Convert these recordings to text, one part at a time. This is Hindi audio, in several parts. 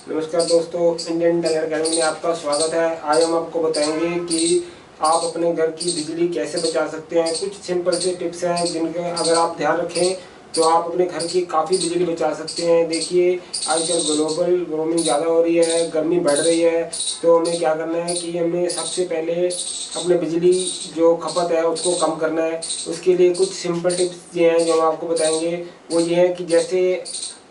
नमस्कार दोस्तों, इंडियन टेलर अकेडमी में आपका स्वागत है। आज हम आपको बताएंगे कि आप अपने घर की बिजली कैसे बचा सकते हैं। कुछ सिंपल से टिप्स हैं जिनके अगर आप ध्यान रखें तो आप अपने घर की काफ़ी बिजली बचा सकते हैं। देखिए, आजकल ग्लोबल वार्मिंग ज़्यादा हो रही है, गर्मी बढ़ रही है, तो हमें क्या करना है कि हमें सबसे पहले अपने बिजली जो खपत है उसको कम करना है। उसके लिए कुछ सिंपल टिप्स ये हैं जो हम आपको बताएंगे। वो ये है कि जैसे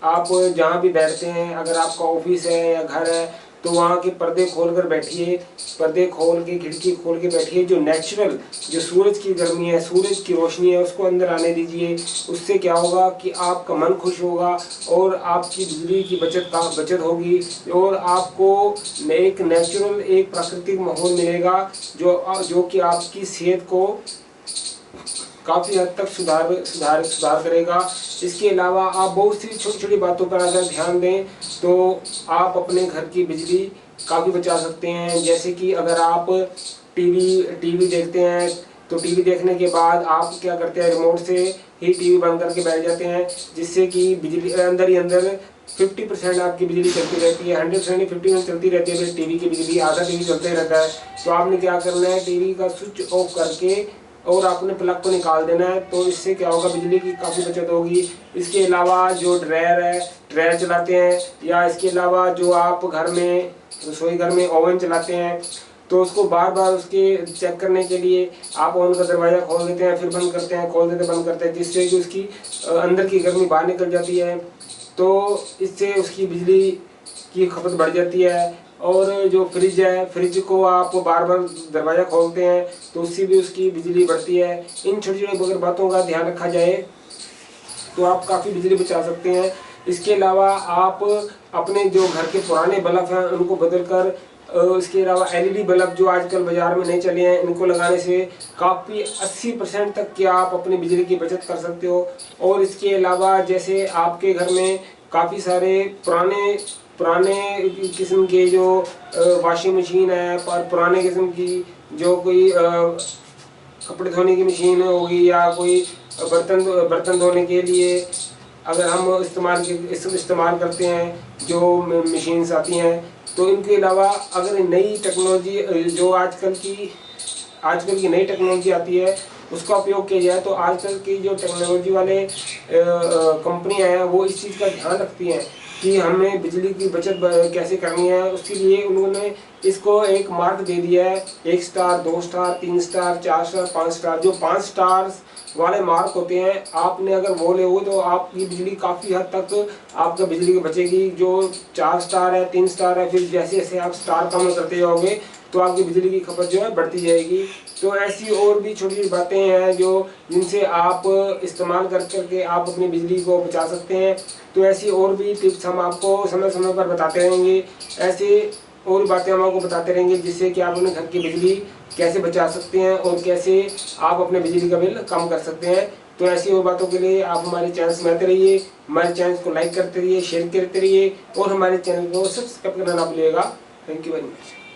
आप जहाँ भी बैठते हैं, अगर आपका ऑफिस है या घर है, तो वहाँ के पर्दे खोल कर बैठिए। पर्दे खोल के, खिड़की खोल के बैठिए। जो नेचुरल, जो सूरज की गर्मी है, सूरज की रोशनी है, उसको अंदर आने दीजिए। उससे क्या होगा कि आपका मन खुश होगा और आपकी बिजली की बचत होगी और आपको एक नेचुरल, एक प्राकृतिक माहौल मिलेगा जो कि आपकी सेहत को काफ़ी हद तक सुधार करेगा। इसके अलावा आप बहुत सी छोटी छोटी बातों पर अगर ध्यान दें तो आप अपने घर की बिजली काफ़ी बचा सकते हैं। जैसे कि अगर आप टीवी देखते हैं तो टीवी देखने के बाद आप क्या करते हैं, रिमोट से ही टीवी बंद करके बैठ जाते हैं, जिससे कि बिजली अंदर ही अंदर 50% आपकी बिजली चलती रहती है। 100% 50% चलती रहती है। फिर टीवी की बिजली, आधा टीवी चलते रहता है। तो आपने क्या करना है, टीवी का स्विच ऑफ करके और आपने प्लग को निकाल देना है। तो इससे क्या होगा, बिजली की काफ़ी बचत होगी। इसके अलावा जो ड्रायर है, ड्रायर चलाते हैं, या इसके अलावा जो आप घर में, रसोई घर में ओवन चलाते हैं, तो उसको बार बार उसके चेक करने के लिए आप ओवन का दरवाज़ा खोल देते हैं, फिर बंद करते हैं, खोल देते बंद करते हैं, जिससे कि उसकी अंदर की गर्मी बाहर निकल जाती है। तो इससे उसकी बिजली की खपत बढ़ जाती है। और जो फ्रिज है, फ्रिज को आप बार बार दरवाज़ा खोलते हैं तो उससे भी उसकी बिजली बढ़ती है। इन छोटी छोटी अगर बातों का ध्यान रखा जाए तो आप काफ़ी बिजली बचा सकते हैं। इसके अलावा आप अपने जो घर के पुराने बल्ब हैं उनको बदल कर, इसके अलावा एलईडी बल्ब जो आजकल बाज़ार में नहीं चले हैं, इनको लगाने से काफ़ी 80% तक की आप अपनी बिजली की बचत कर सकते हो। और इसके अलावा जैसे आपके घर में काफ़ी सारे पुराने किस्म के जो वॉशिंग मशीन है, और पुराने किस्म की जो कोई कपड़े धोने की मशीन होगी, या कोई बर्तन धोने के लिए अगर हम इस्तेमाल करते हैं जो मशीन्स आती हैं, तो इनके अलावा अगर नई टेक्नोलॉजी जो आजकल की नई टेक्नोलॉजी आती है उसका उपयोग किया जाए, तो आजकल की जो टेक्नोलॉजी वाले कंपनियां हैं वो इस चीज़ का ध्यान रखती हैं कि हमें बिजली की बचत कैसे करनी है। उसके लिए उन्होंने इसको एक मार्क दे दिया है, 1 star, 2 star, 3 star, 4 star, 5 star. जो 5 स्टार्स वाले मार्क होते हैं, आपने अगर वो ले हो तो आपकी बिजली काफ़ी हद तक आपका बिजली की बचेगी। जो 4 स्टार है, 3 स्टार है, फिर जैसे जैसे आप स्टार कम करते जाओगे तो आपकी बिजली की खपत जो है बढ़ती जाएगी। तो ऐसी और भी छोटी छोटी बातें हैं जिनसे आप इस्तेमाल करके आप अपनी बिजली को बचा सकते हैं। तो ऐसी और भी टिप्स हम आपको समय समय पर बताते रहेंगे। ऐसे और बातें हम आपको बताते रहेंगे जिससे कि आप अपने घर की बिजली कैसे बचा सकते हैं और कैसे आप अपने बिजली का बिल कम कर सकते हैं। तो ऐसी और बातों के लिए आप हमारे चैनल में आते रहिए, हमारे चैनल को लाइक करते रहिए, शेयर करते रहिए और हमारे चैनल को सब्सक्राइब करना ना भूलिएगा। Thank you very much.